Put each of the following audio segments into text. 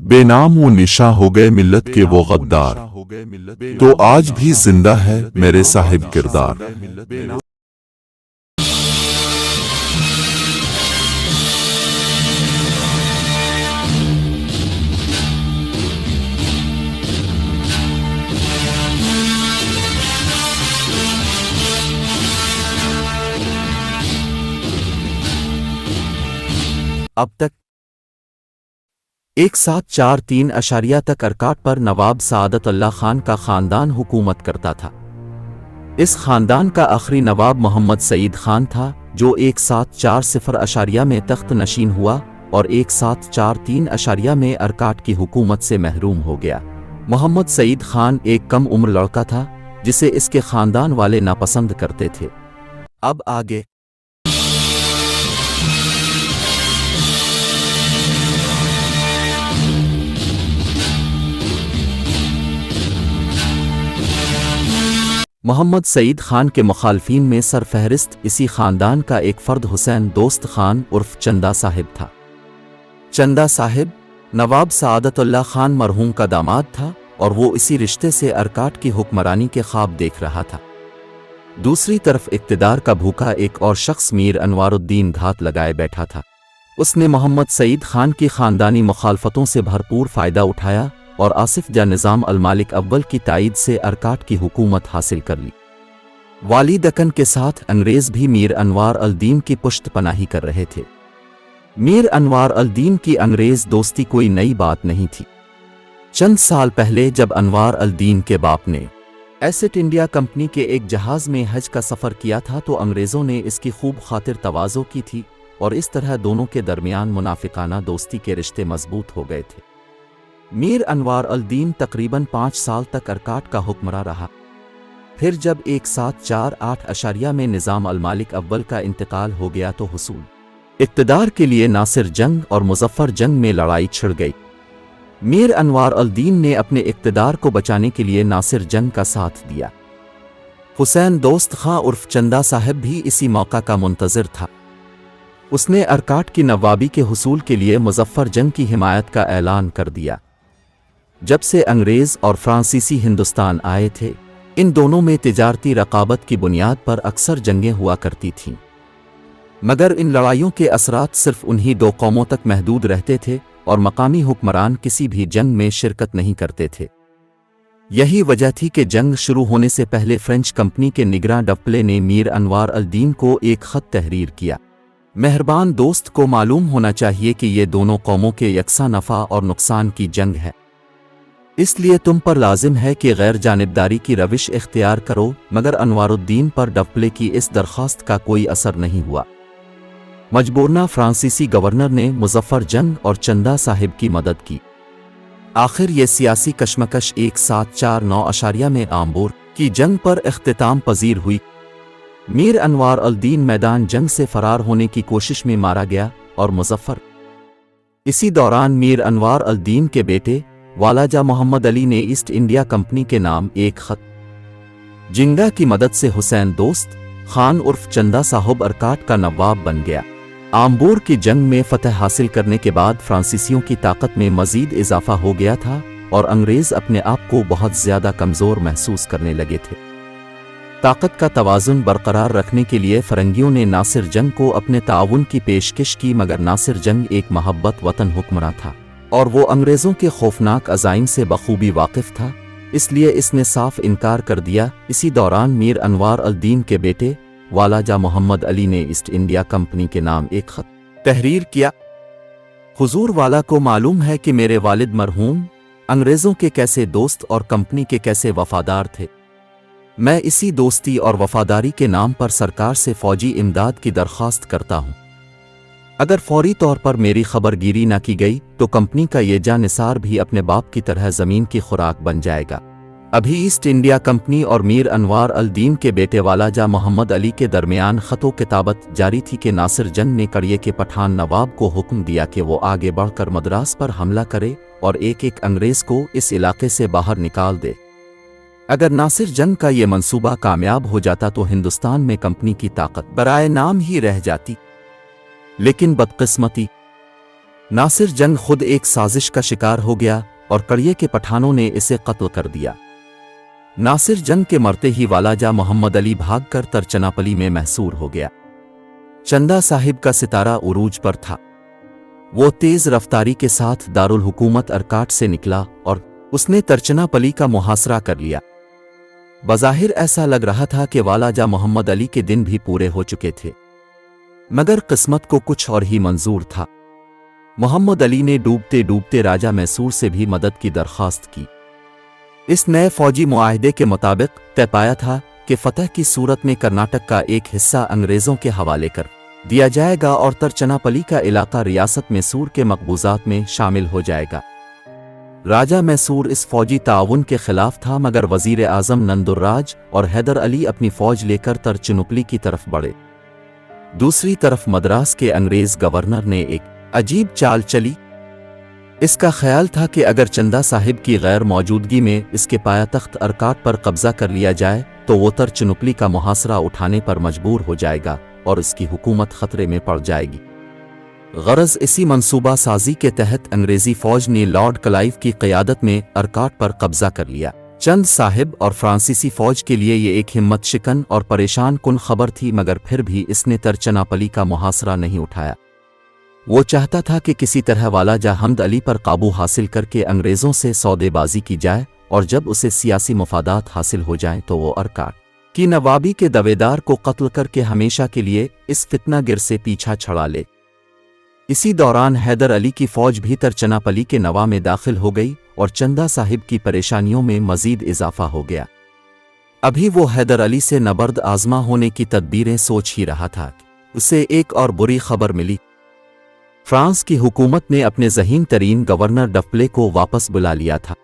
بے نام و نشاں ہو گئے ملت کے وہ غدار، تو آج بھی زندہ ہے میرے صاحب کردار۔ اب تک 1743 تک ارکاٹ پر نواب سعادت اللہ خان کا خاندان حکومت کرتا تھا۔ اس خاندان کا آخری نواب محمد سعید خان تھا، جو 1740 میں تخت نشین ہوا اور 1743 میں ارکاٹ کی حکومت سے محروم ہو گیا۔ محمد سعید خان ایک کم عمر لڑکا تھا جسے اس کے خاندان والے ناپسند کرتے تھے۔ اب آگے محمد سعید خان کے مخالفین میں سرفہرست اسی خاندان کا ایک فرد حسین دوست خان عرف چندہ صاحب تھا۔ چندہ صاحب نواب سعادت اللہ خان مرحوم کا داماد تھا اور وہ اسی رشتے سے ارکاٹ کی حکمرانی کے خواب دیکھ رہا تھا۔ دوسری طرف اقتدار کا بھوکا ایک اور شخص میر انوار الدین گھات لگائے بیٹھا تھا۔ اس نے محمد سعید خان کی خاندانی مخالفتوں سے بھرپور فائدہ اٹھایا اور آصف جاہ نظام المالک اول کی تائید سے ارکاٹ کی حکومت حاصل کر لی۔ والی دکن کے ساتھ انگریز بھی میر انوار الدین کی پشت پناہی کر رہے تھے۔ میر انوار الدین کی انگریز دوستی کوئی نئی بات نہیں تھی۔ چند سال پہلے جب انوار الدین کے باپ نے ایسٹ انڈیا کمپنی کے ایک جہاز میں حج کا سفر کیا تھا تو انگریزوں نے اس کی خوب خاطر تواضع کی تھی اور اس طرح دونوں کے درمیان منافقانہ دوستی کے رشتے مضبوط ہو گئے تھے۔ میر انوار الدین تقریباً 5 سال تک ارکاٹ کا حکمراں رہا۔ پھر جب 1748 میں نظام المالک اول کا انتقال ہو گیا تو حصول اقتدار کے لیے ناصر جنگ اور مظفر جنگ میں لڑائی چھڑ گئی۔ میر انوار الدین نے اپنے اقتدار کو بچانے کے لیے ناصر جنگ کا ساتھ دیا۔ حسین دوست خان عرف چندہ صاحب بھی اسی موقع کا منتظر تھا۔ اس نے ارکاٹ کی نوابی کے حصول کے لیے مظفر جنگ کی حمایت کا اعلان کر دیا۔ جب سے انگریز اور فرانسیسی ہندوستان آئے تھے، ان دونوں میں تجارتی رقابت کی بنیاد پر اکثر جنگیں ہوا کرتی تھیں، مگر ان لڑائیوں کے اثرات صرف انہی 2 قوموں تک محدود رہتے تھے اور مقامی حکمران کسی بھی جنگ میں شرکت نہیں کرتے تھے۔ یہی وجہ تھی کہ جنگ شروع ہونے سے پہلے فرینچ کمپنی کے نگراں ڈپلے نے میر انوار الدین کو ایک خط تحریر کیا۔ مہربان دوست کو معلوم ہونا چاہیے کہ یہ دونوں قوموں کے یکساں نفع اور نقصان کی جنگ ہے، اس لیے تم پر لازم ہے کہ غیر جانبداری کی روش اختیار کرو، مگر انوار الدین پر ڈپلے کی اس درخواست کا کوئی اثر نہیں ہوا۔ مجبورنہ فرانسیسی گورنر نے مظفر جنگ اور چندہ صاحب کی مدد کی۔ آخر یہ سیاسی کشمکش 1749 میں آمبور کی جنگ پر اختتام پذیر ہوئی۔ میر انوار الدین میدان جنگ سے فرار ہونے کی کوشش میں مارا گیا اور مظفر اسی دوران میر انوار الدین کے بیٹے والاجہ محمد علی نے ایسٹ انڈیا کمپنی کے نام ایک خط جنگا کی مدد سے حسین دوست خان عرف چندہ صاحب ارکاٹ کا نواب بن گیا۔ آمبور کی جنگ میں فتح حاصل کرنے کے بعد فرانسیسیوں کی طاقت میں مزید اضافہ ہو گیا تھا اور انگریز اپنے آپ کو بہت زیادہ کمزور محسوس کرنے لگے تھے۔ طاقت کا توازن برقرار رکھنے کے لیے فرنگیوں نے ناصر جنگ کو اپنے تعاون کی پیشکش کی، مگر ناصر جنگ ایک محبت وطن حکمراں تھا اور وہ انگریزوں کے خوفناک عزائم سے بخوبی واقف تھا، اس لیے اس نے صاف انکار کر دیا۔ اسی دوران میر انوار الدین کے بیٹے والاجہ محمد علی نے ایسٹ انڈیا کمپنی کے نام ایک خط تحریر کیا۔ حضور والا کو معلوم ہے کہ میرے والد مرحوم انگریزوں کے کیسے دوست اور کمپنی کے کیسے وفادار تھے۔ میں اسی دوستی اور وفاداری کے نام پر سرکار سے فوجی امداد کی درخواست کرتا ہوں۔ اگر فوری طور پر میری خبر گیری نہ کی گئی تو کمپنی کا یہ جاں نثار بھی اپنے باپ کی طرح زمین کی خوراک بن جائے گا۔ ابھی ایسٹ انڈیا کمپنی اور میر انوار الدین کے بیٹے والاجہ محمد علی کے درمیان خط و کتابت جاری تھی کہ ناصر جنگ نے کڑیے کے پٹھان نواب کو حکم دیا کہ وہ آگے بڑھ کر مدراس پر حملہ کرے اور ایک ایک انگریز کو اس علاقے سے باہر نکال دے۔ اگر ناصر جنگ کا یہ منصوبہ کامیاب ہو جاتا تو ہندوستان میں کمپنی کی طاقت برائے نام ہی رہ جاتی، لیکن بدقسمتی नासिर जंग खुद एक साजिश का शिकार हो गया और कड़िए के पठानों ने इसे कत्ल कर दिया। नासिर जंग के मरते ही वालाजा मोहम्मद अली भागकर तरचनापली में महसूर हो गया। चंदा साहिब का सितारा उरूज पर था। वो तेज रफ्तारी के साथ दारुल हुकूमत अरकाट से निकला और उसने तरचनापली का मुहासरा कर लिया। बज़ाहिर ऐसा लग रहा था कि वालाजा मोहम्मद अली के दिन भी पूरे हो चुके थे, मगर किस्मत को कुछ और ही मंजूर था। मोहम्मद अली ने डूबते डूबते राजा मैसूर से भी मदद की दरख्वास्त की। इस नए फौजी मुआहदे के मुताबिक तय पाया था कि फतह की सूरत में कर्नाटक का एक हिस्सा अंग्रेज़ों के हवाले कर दिया जाएगा और तरचनापली का इलाका रियासत मैसूर के मकबूजात में शामिल हो जाएगा। राजा मैसूर इस फौजी ताउन के खिलाफ था, मगर वजीर आज़म नंदुर्राज और हैदर अली अपनी फौज लेकर तरचनुपली की तरफ बढ़े। दूसरी तरफ मद्रास के अंग्रेज गवर्नर ने एक अजीब चाल चली। इसका ख्याल था कि अगर चंदा साहिब की गैर मौजूदगी में इसके पायातख्त अरकाट पर कब्जा कर लिया जाए तो वो तरचनुपली का मुहासरा उठाने पर मजबूर हो जाएगा और इसकी हुकूमत खतरे में पड़ जाएगी। गरज इसी मंसूबा साजी के तहत अंग्रेजी फौज ने लॉर्ड क्लाइव की क़यादत में अरकाट पर कब्जा कर लिया। चंद साहिब और फ्रांसीसी फौज के लिए ये एक हिम्मत शिकन और परेशान कुन खबर थी, मगर फिर भी इसने तरचनापली का मुहासरा नहीं उठाया। वो चाहता था कि किसी तरह वालाजा हमद अली पर काबू हासिल करके अंग्रेज़ों से सौदेबाजी की जाए और जब उसे सियासी मुफादात हासिल हो जाएं तो वो अरकाट की नवाबी के दावेदार को कत्ल करके हमेशा के लिए इस फितना गिर से पीछा छड़ा ले। इसी दौरान हैदर अली की फौज भी तरचनापली के नवा में दाखिल हो गई और चंदा साहिब की परेशानियों में मजीद इजाफा हो गया। अभी वो हैदर अली से नबर्द आजमा होने की तदबीरें सोच ही रहा था। उसे एक और बुरी खबर मिली। फ्रांस की हुकूमत ने अपने ज़हीन तरीन गवर्नर डफले को वापस बुला लिया था।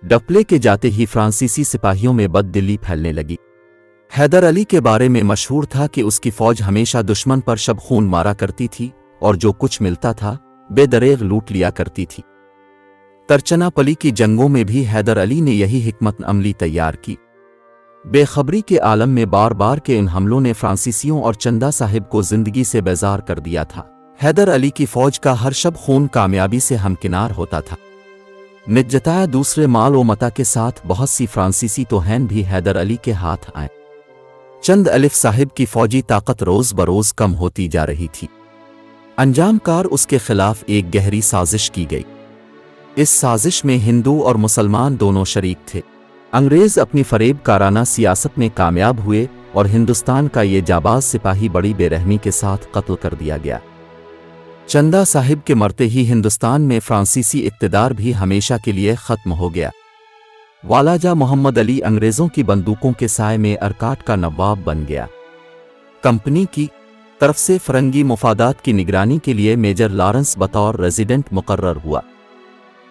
डफले के जाते ही फ्रांसीसी सिपाहियों में बददिली फैलने लगी। हैदर अली के बारे में मशहूर था कि उसकी फौज हमेशा दुश्मन पर शब खून मारा करती थी और जो कुछ मिलता था बेदरेग लूट लिया करती थी। तरचनापली की जंगों में भी हैदर अली ने यही हिकमत अमली तैयार की। बेखबरी के आलम में बार बार के इन हमलों ने फ्रांसीसियों और चंदा साहिब को जिंदगी से बेजार कर दिया था। हैदर अली की फौज का हर शब खून कामयाबी से हमकिनार होता था। निजताया दूसरे माल व मता के साथ बहुत सी फ्रांसीसी तोहैन भी हैदर अली के हाथ आए। चंद अलिफ साहिब की फौजी ताकत रोज बरोज कम होती जा रही थी। अंजामकार उसके खिलाफ एक गहरी साजिश की गई। इस साजिश में हिंदू और मुसलमान दोनों शरीक थे। अंग्रेज अपनी फरेबकाराना सियासत में कामयाब हुए और हिंदुस्तान का ये जाबाज सिपाही बड़ी बेरहमी के साथ कत्ल कर दिया गया। चंदा साहिब के मरते ही हिंदुस्तान में फ्रांसीसी इक़्तिदार भी हमेशा के लिए ख़त्म हो गया। वालाजा मोहम्मद अली अंग्रेज़ों की बंदूकों के साए में अरकाट का नवाब बन गया। कंपनी की तरफ से फरंगी मुफादात की निगरानी के लिए मेजर लॉरेंस बतौर रेजिडेंट मुकर्रर हुआ।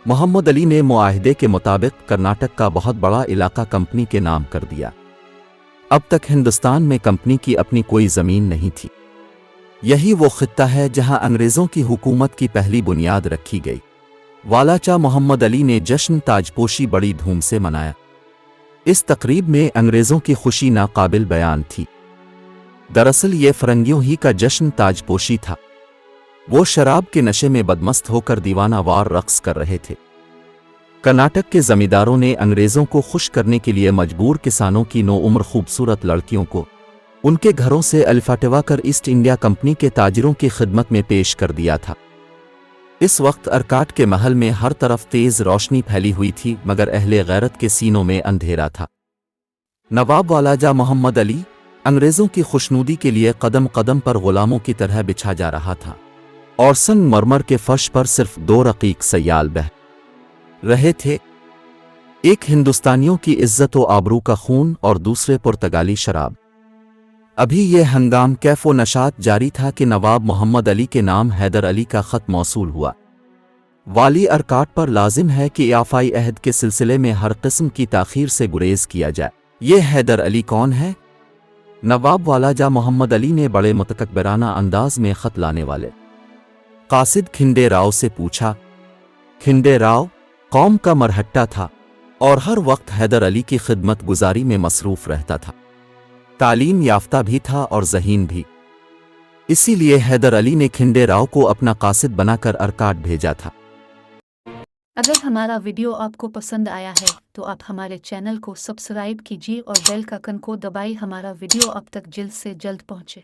मोहम्मद अली ने मुआहदे के मुताबिक कर्नाटक का बहुत बड़ा इलाका कंपनी के नाम कर दिया। अब तक हिंदुस्तान में कंपनी की अपनी कोई ज़मीन नहीं थी। यही वो खित्ता है जहां अंग्रेज़ों की हुकूमत की पहली बुनियाद रखी गई। वालाचा मोहम्मद अली ने जश्न ताजपोशी बड़ी धूम से मनाया। इस तकरीब में अंग्रेज़ों की खुशी नाकाबिल बयान थी। दरअसल ये फरंगियों ही का जश्न ताजपोशी था। वो शराब के नशे में बदमस्त होकर दीवाना वार रक्स कर रहे थे। कर्नाटक के जमींदारों ने अंग्रेज़ों को खुश करने के लिए मजबूर किसानों की नौउम्र खूबसूरत लड़कियों को उनके घरों से अलिफाटवा कर ईस्ट इंडिया कंपनी के ताजिरों की खिदमत में पेश कर दिया था। इस वक्त अरकाट के महल में हर तरफ तेज रोशनी फैली हुई थी, मगर अहले गैरत के सीनों में अंधेरा था। नवाब वालाजा मोहम्मद अली अंग्रेज़ों की खुशनुदी के लिए कदम कदम पर गुलामों की तरह बिछा जा रहा था और संगमरमर के फर्श पर सिर्फ 2 रकीक सयाल बह रहे थे। एक हिंदुस्तानियों की इज्जत व आबरू का खून और दूसरे पुर्तगाली शराब। अभी यह हंगाम कैफ व नशात जारी था कि नवाब मोहम्मद अली के नाम हैदर अली का ख़त मौसूल हुआ। वाली अरकाट पर लाजिम है कि आफ़ाई अहद के सिलसिले में हर किस्म की ताख़ीर से गुरेज किया जाए। ये हैदर अली कौन है? नवाब वालाजा मोहम्मद अली ने बड़े मुतकब्बिराना अंदाज में ख़त लाने वाले कासिद खिंडे राव से पूछा। खिंडे राव कौम का मरहट्टा था और हर वक्त हैदर अली की खिदमत गुजारी में मसरूफ़ रहता था। तालीम याफ्ता भी था और ज़हीन भी। اسی لیے حیدر علی نے کھنڈے راؤ کو اپنا قاصد بنا کر ارکاٹ بھیجا تھا۔ اگر ہمارا ویڈیو آپ کو پسند آیا ہے تو آپ ہمارے چینل کو سبسکرائب کیجیے اور بیل کا آئکن کو دبائیں، ہمارا ویڈیو آپ تک جلد سے جلد پہنچے۔